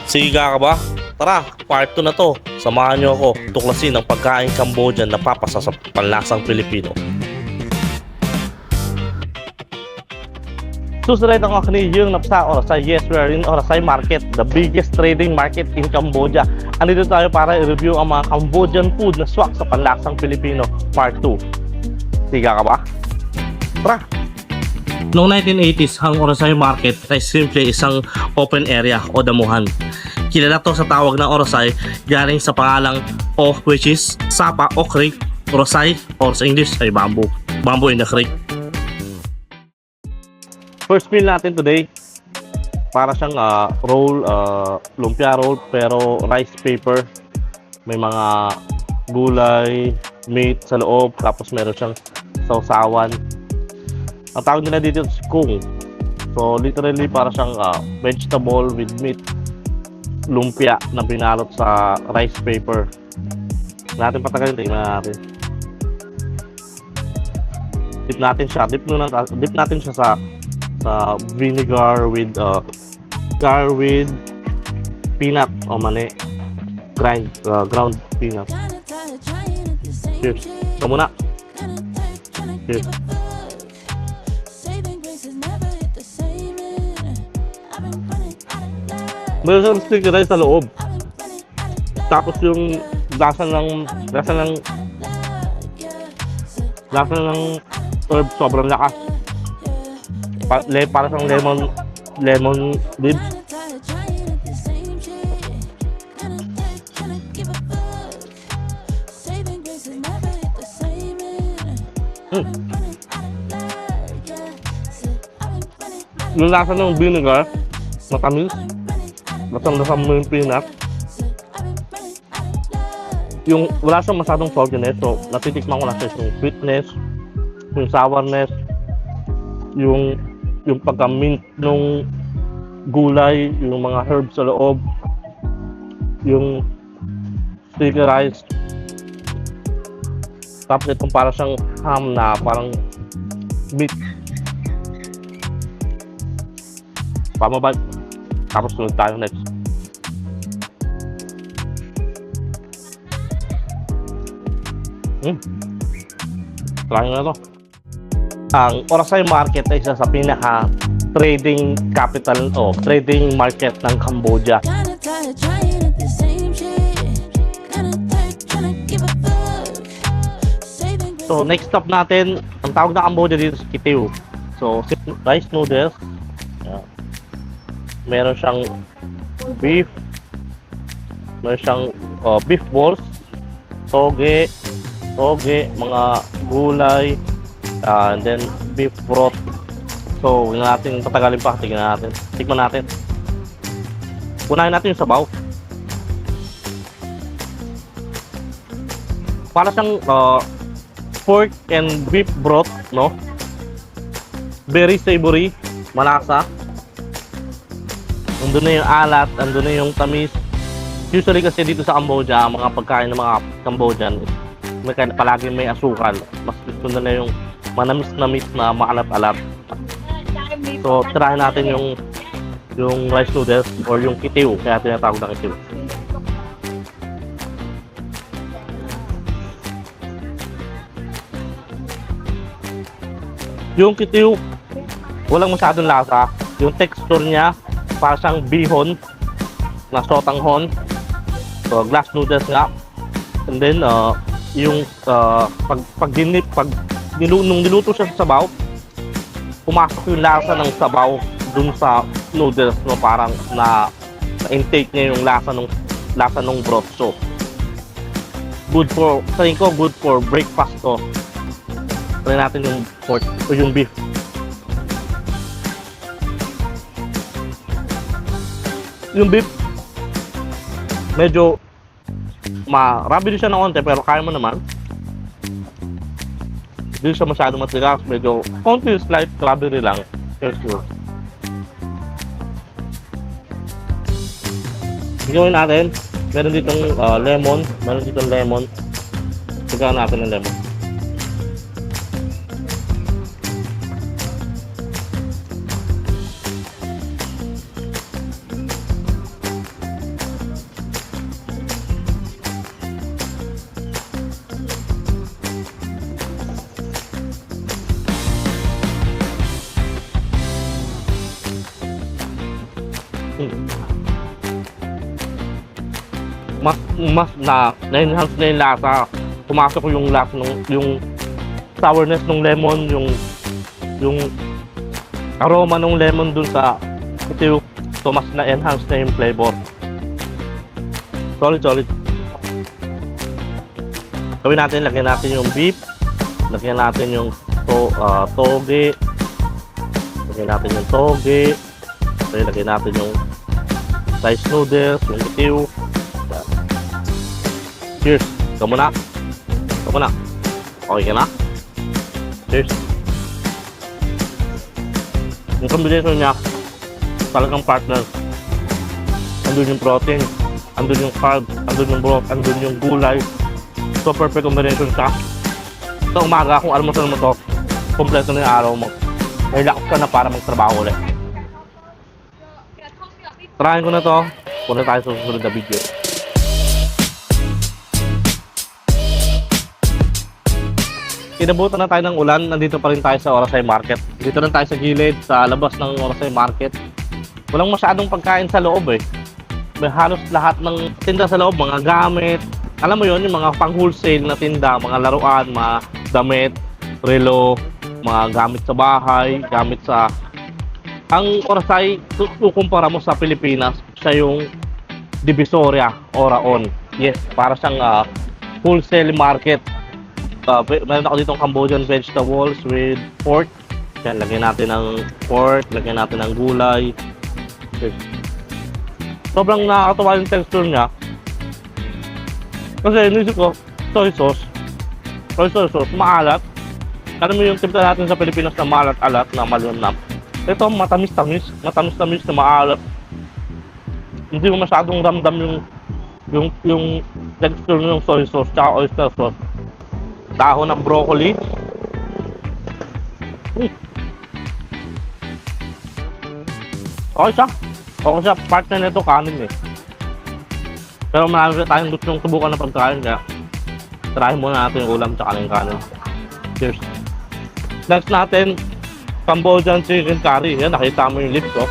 Siga ka ba? Tara, part 2 na to. Samahan niyo ako tuklasin ang pagkain Cambodian na papasa sa panlasang Pilipino. Susunod ang akiniyong napsa Orasay. Yes, we are in Orasay Market, the biggest trading market in Cambodia. Andito tayo para i-review ang mga Cambodian food na swak sa panlasang Pilipino, part 2. Siga ka ba? Tara! Noong 1980s, ang Orasay Market ay simple isang open area o damuhan. Kilala to sa tawag ng Orasay galing sa pangalang O, which is Sapa o Creek, Orasay, or sa English ay bamboo. Bamboo in the creek. First meal natin today, para siyang roll, lumpia roll, pero rice paper. May mga gulay, meat sa loob, tapos meron siyang sausawan. Ang tawag nila dito is kung. So literally para siyang vegetable with meat, lumpia na binalot sa rice paper. Natin patagalin, tingnan natin. Dip natin siya sa vinegar with peanut o mani, ground peanut. Cheers. Ito muna. Cheers. Meron siyang sticky rice sa loob. Tapos yung lasa ng herb sobrang lakas. Para siyang lemon dip. Yung lasa ng vinegar, matamis. Lasang-lasang mo yung peanut. Yung wala siyang masyadong saltiness, so natitikman ko na siya yung sweetness, yung sourness, yung pagka-mint nung gulay, yung mga herbs sa loob, yung sticky rice. Tapos itong para siyang ham na parang meat. Pamabag. Tapos sunod tayo next. Try na to. Ang Orasay Market ay isa sa pinaka trading capital o trading market ng Cambodia. So next stop natin, ang tawag na Cambodia dito sa Kitiw. So rice noodles. Meron siyang beef. Meron siyang beef balls, toge, mga gulay, and then beef broth. So, huwag natin patagalin pa. Tikman natin. Unahin natin yung sabaw. Para siyang pork and beef broth, no? Very savory, malasa. Andun na yung alat, andun na yung tamis. Usually kasi dito sa Cambodia, mga pagkain ng mga Cambodian, palagi may asukal. Mas gusto nila yung manamis-namis na maalat-alat. So, tirahin natin yung rice noodles or yung kitiw, kaya tinatawag na kitiw. Yung kitiw, walang masyadong lasa. Yung texture niya, para siyang bihon na sotanghon. So, glass noodles nga. And then, yung nung niluto siya sa sabaw, pumasok yung lasa ng sabaw dun sa noodles, no? Parang na-intake niya yung lasa ng broth. So, good for breakfast to. Try natin yung pork o yung beef. Yung beef, medyo marami din siya ng onte, pero kaya mo naman. Hindi siya masyado matigas, medyo konti slight cranberry lang. Sure. Gawin natin, meron ditong lemon. Tignan natin ng lemon. mas na-enhance na yung lasa. Pumasok yung lasa yung sourness ng lemon, yung aroma ng lemon dun sa ito, so mas na-enhance na yung flavor. Solid. Gawin natin, lagyan natin yung beef, lagyan natin yung toge, lagyan natin yung toge, lagyan natin yung rice noodles, yung itiw. Cheers! Ikaw muna. Okay ka na? Cheers! Yung combination niya, talagang partner. Andun yung protein, andun yung carbs, andun yung broth, andun yung gulay. So perfect combination siya. Sa umaga, kung almusal mo to, kompleto na yung araw mo. May lakas ka na para magtrabaho ulit. Trying ko na to. Punta tayo sa susunod na video. Inabutan na tayo ng ulan. Nandito pa rin tayo sa Orasay Market. Dito na tayo sa gilid, sa labas ng Orasay Market. Walang masyadong pagkain sa loob eh. May halos lahat ng tinda sa loob, mga gamit. Alam mo yon, yung mga pang-wholesale na tinda, mga laruan, mga damit, relo, mga gamit sa bahay, gamit sa... Ang Orasay, kukumpara mo sa Pilipinas, siya yung Divisoria, Oraon. Yes, para siyang wholesale market. Meron ako ditong Cambodian vegetables with pork. Yan, lagyan natin ng pork, lagyan natin ng gulay. Okay. Sobrang nakakatawa yung texture niya. Kasi inisip ko, soy sauce, maalat. Alam mo yung timpla natin sa Pilipinas na maalat-alat, na malinam. Ito matamis-tamis na maalat. Hindi mo masyadong ramdam yung texture ng soy sauce tsaka oyster sauce. Dahon ng broccoli. Okay siya, partner nito kanin eh. Pero marami tayong gustong subukan ng pagkain, kaya try muna natin yung ulam tsaka yung kanin. Cheers. Next natin, Cambodian chicken curry. Yan, nakita mo yung lips ko.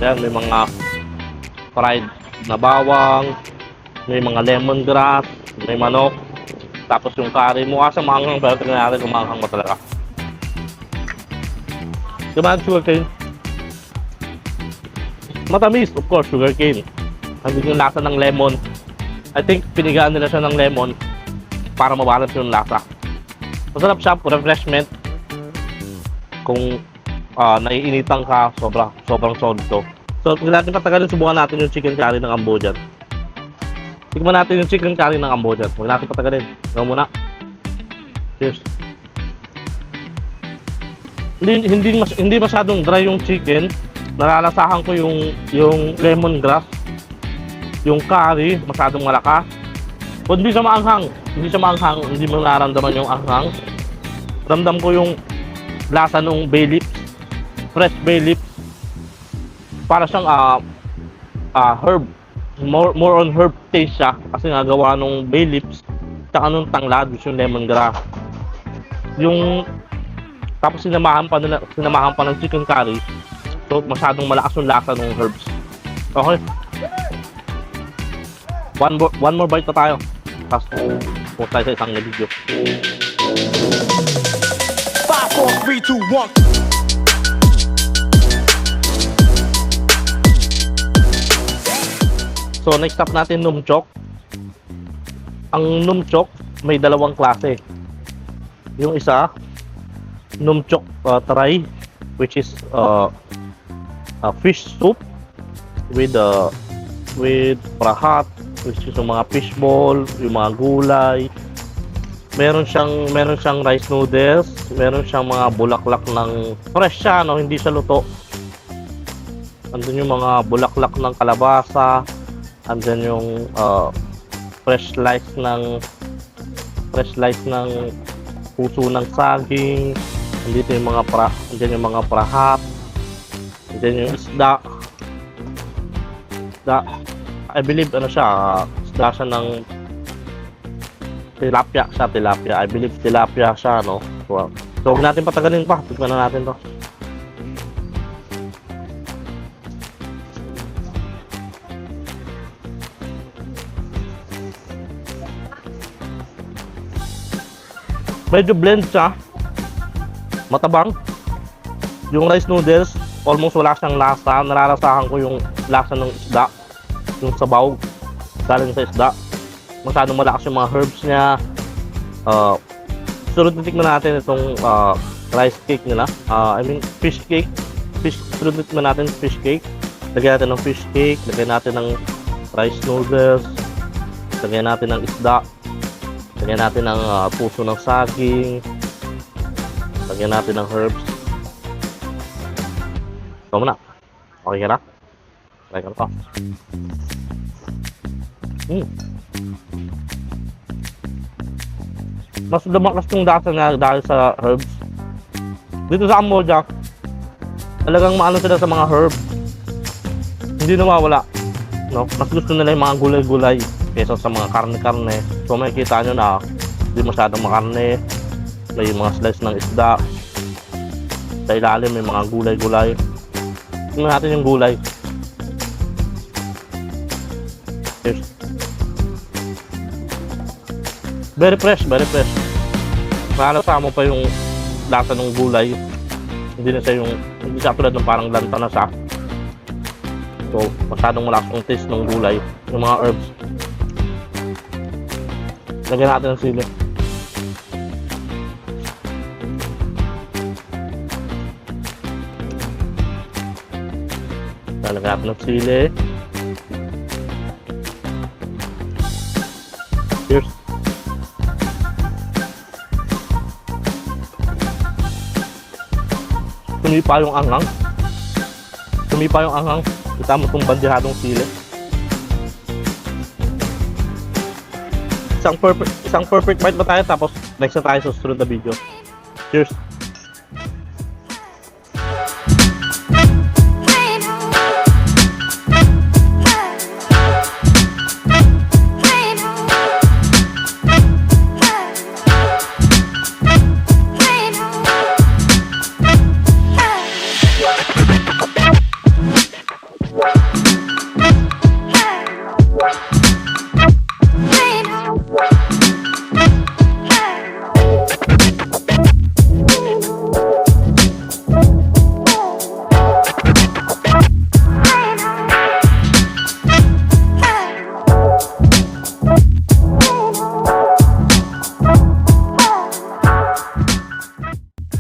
Yan, may mga fried na bawang, may mga lemongrass, may manok. Tapos yung curry, mukha sa manghang, pero tingnan natin kung manghang mo talaga. Diba sugarcane? Matamis, of course, sugarcane. Hindi yung lasa ng lemon. I think pinigaan nila siya ng lemon para mabalance yung lasa. Masarap siya, refreshment. Kung naiinitan ka, sobrang solid to. So, kung natin patagalin, subukan natin yung chicken curry ng Cambodian. Tignan natin yung chicken curry ng Cambodian. Huwag natin patagalin. Gawin muna. Cheers. Hindi masyadong dry yung chicken. Nalalasahan ko yung lemongrass. Yung curry, masyadong malakas. Kung hindi siya maanghang, hindi mo nararamdaman yung anghang. Ramdam ko yung lasa ng bay leaf, fresh bay leaf. Para siyang herb, more on herb taste siya kasi nga gawa nung bay leaves tsaka nung tanglad, yung lemongrass. Yung tapos sinamahan pa ng chicken curry, so masyadong malakas yung lasa ng herbs. Okay, one more bite pa tayo, tapos pumunta tayo sa isang video. 5, 4, 3, 2, 1. So next stop natin, numchok. Ang numchok may dalawang klase. Yung isa, numchok tray, which is a fish soup with prahat, which is yung mga fishball, yung mga gulay. Meron siyang rice noodles, meron siyang mga bulaklak ng fresh siya, no, hindi siya luto. Andun yung mga bulaklak ng kalabasa, andun yung fresh slice ng puso ng saging, andito yung mga prahat, andun yung isda. I believe isda siya ng tilapia. I believe tilapia siya, no? So huwag natin patagalin pa. Tignan na natin to. Medyo blend siya. Matabang. Yung rice noodles, almost wala siyang lasa. Nararasahan ko yung lasa ng isda. Yung sabaw galing sa isda. Masyadong malakas yung mga herbs niya. Sunod na tikman natin itong rice cake nila. I mean fish cake. Sunod na tikman natin fish cake. Lagyan natin ng fish cake. Lagyan natin ng rice noodles. Lagyan natin ng isda. Lagyan natin ng puso ng saging. Lagyan natin ng herbs. Ito muna. Okay ka na? Try ka na to. Mas lumakas yung lasa niya dahil sa herbs. Dito sa Cambodia, talagang maano sila sa mga herbs. Hindi nawawala. No? Mas gusto nila yung mga gulay-gulay kaysa sa mga karne-karne. So makikita nyo na hindi masyadong makarne. May mga slice ng isda. Sa ilalim may mga gulay-gulay. Tingnan natin yung gulay. Cheers. Very fresh, very fresh. Mahalata mo pa yung lasa ng gulay. Hindi na siya yung, hindi siya tulad ng parang lanta na siya. So, masyadong malakas yung taste ng gulay. Yung mga herbs. Lagyan natin ng sili. Lagyan natin ng sili. Cheers. Sumipa yung anghang. Sumipa yung anghang. Kita mo itong bandihadong sili. Isang perfect bite ba tayo? Tapos next na tayo sa susunod na video. Cheers!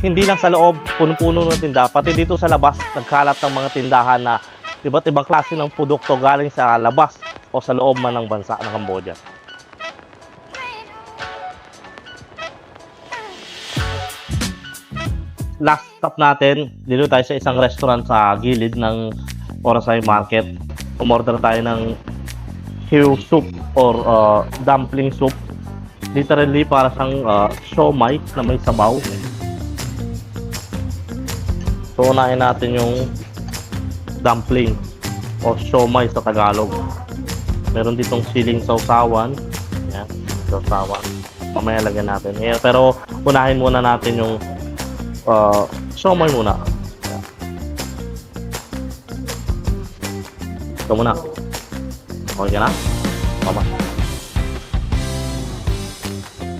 Hindi lang sa loob, puno-puno ng tindahan, pati dito sa labas, nagkalat ng mga tindahan na iba't ibang klase ng produkto galing sa labas o sa loob man ng bansa ng Cambodia. Last stop natin, dito tayo sa isang restaurant sa gilid ng Orasay Market. Umorder tayo ng hiu soup or dumpling soup. Literally para siyang siomai na may sabaw. So, unahin natin yung dumpling o siomai sa Tagalog. Meron ditong siling sausawan. Yan, sausawan. Mamaya lagyan natin. Yan, pero unahin muna natin yung siomai muna. Yan. Ito muna. Okay na? Tama.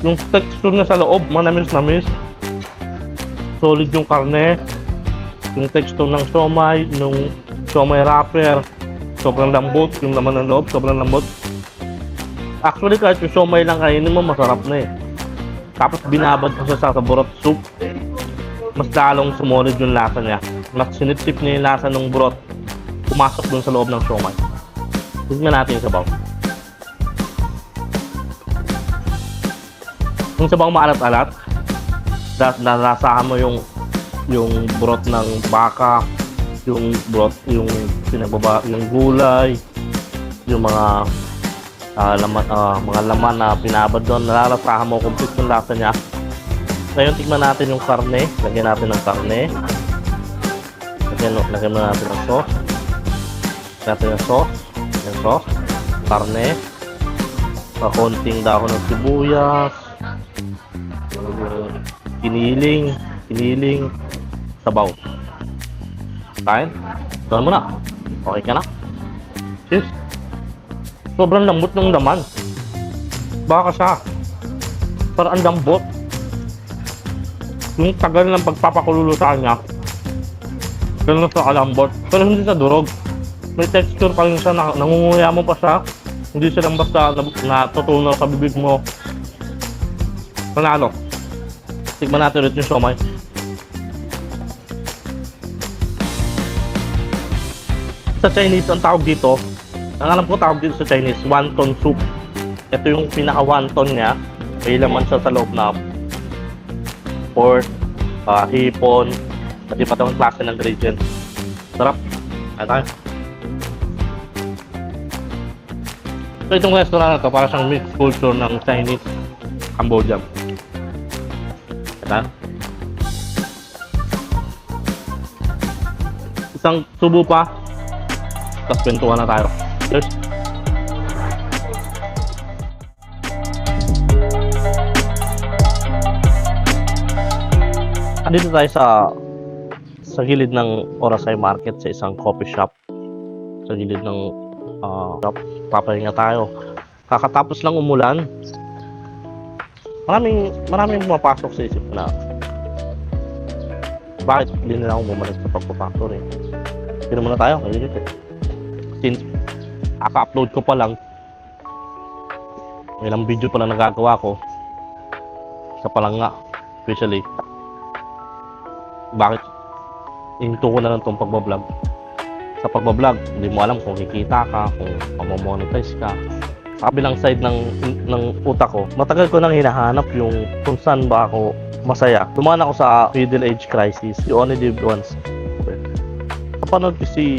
Yung texture na sa loob, manamis-namis. Solid yung karne. Yung texture ng siomai, yung siomai wrapper, sobrang lambot, yung laman ng loob, sobrang lambot. Actually, kahit yung siomai lang kainin mo, masarap na eh. Tapos binabad ko siya sa burot soup, mas lalong sumolid yung lasa niya. Mas sinipsip niya yung lasa ng burot, pumasok dun sa loob ng siomai. Tignan natin yung sabaw. Yung sabaw maalat-alat, narasahan mo yung broth ng baka, yung broth, yung pinababa, yung gulay, yung mga laman na pinabad doon. Nararasahan mo complete yung lasa niya. Ngayon tignan natin yung karne. Lagyan natin ng karne. Lagyan mo natin ng sauce. Lagyan natin ng sauce. Yung sauce, karne, konting dahon ng sibuyas, kiniling, sabaw. Kain? Doon mo na. Okay ka na? Cheers. Sobrang lambot ng laman. Baka siya. Parang ang lambot. Yung tagal ng pagpapakulo sa kanya, ganun sa kalambot. Pero hindi siya durog. May texture pa rin siya, nangunguya mo pa siya. Hindi siya lang basta natutunaw sa bibig mo. Panalo. Tignan natin ulit yung siomai. Sa Chinese, ang tawag dito, ang alam ko tawag dito sa Chinese, wonton soup. Ito yung pinaka-wonton niya. May laman siya sa loob na pork, hipon, at iba't ibang klase ng ingredients. Sarap. Kaya tayo. So itong restaurant na to, para siyang mixed culture ng Chinese, Cambodia. Kaya tayo. Isang subo pa, tapos pintuan na tayo. Cheers! Andito tayo sa gilid ng Orasay Market sa isang coffee shop. Sa gilid ng shop, papahinga tayo. Kakatapos lang umulan. Maraming pumapasok sa isip na bakit hindi nila ako bumalik sa pagpapactory. Pero muna tayo, ayun ito. Since kaka-upload ko pa lang, ilang video pa lang nagagawa ko. Isa pa lang nga, especially bakit into ko na lang itong pagbablog. Sa pagbablog, hindi mo alam kung kikita ka, kung mamonetize ka. Sa kabilang side ng utak ko, matagal ko nang hinahanap yung kung saan ba ako masaya. Dumaan ako sa middle age crisis, You Only Live Once. Kapanood ko si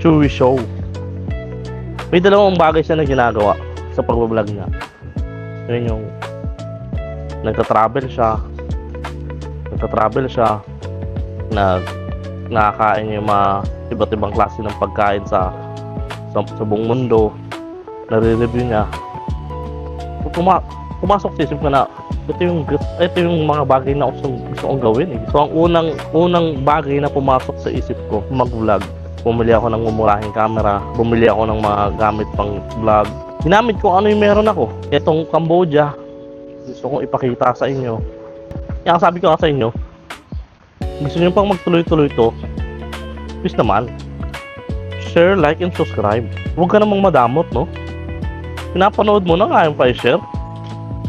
Chewy Show. May dalawang bagay siya na ginagawa sa pagbablog niya. Yun yung nagtatravel siya, nakakain yung mga iba't ibang klase ng pagkain sa buong mundo, nare-review niya. Pumasok sa isip ko na ito yung mga bagay na gusto kong gawin eh. So ang unang bagay na pumasok sa isip ko, mag-vlog. Bumili ako ng mumurahing camera, bumili ako ng mga gamit pang vlog. Ginamit ko ano yung meron ako. Itong Cambodia, gusto kong ipakita sa inyo. Kaya sabi ko nga sa inyo, gusto nyo pang magtuloy-tuloy to, please naman, share, like, and subscribe. Huwag ka namang madamot, no? Pinapanood mo na nga yung pa-share.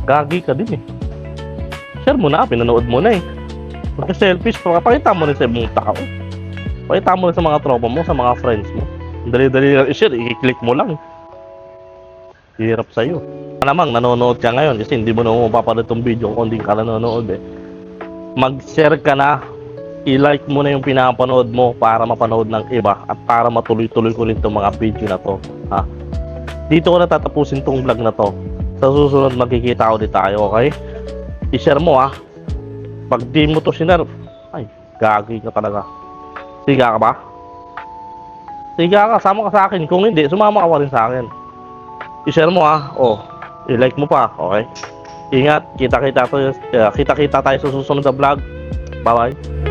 Gagi ka din eh. Share mo na, pinanood mo na eh. Magka-selfish, pakita mo rin sa ibang tao. Pakita mo rin sa mga tropa mo, sa mga friends mo. Dali-dali lang i-share, i-click mo lang. Hirap sa'yo. Namang nanonood ka ngayon kasi hindi mo na mapapanood itong video kung hindi ka nanonood eh. Mag-share ka na, i-like mo na yung pinapanood mo para mapanood ng iba at para matuloy-tuloy ko rin itong mga video na to. Ha? Dito ko na tatapusin tong vlog na to. Sa susunod magkikita ulit tayo, okay? I-share mo ha. Pag di mo to sinare, ay, gagi ka talaga. Siga ka ba? Siga ka, sama ka sa akin. Kung hindi, sumama ka rin sa akin. I-share mo ha. Oh, i-like mo pa, okay? Ingat, kita-kita tayo sa susunod na vlog. Bye-bye.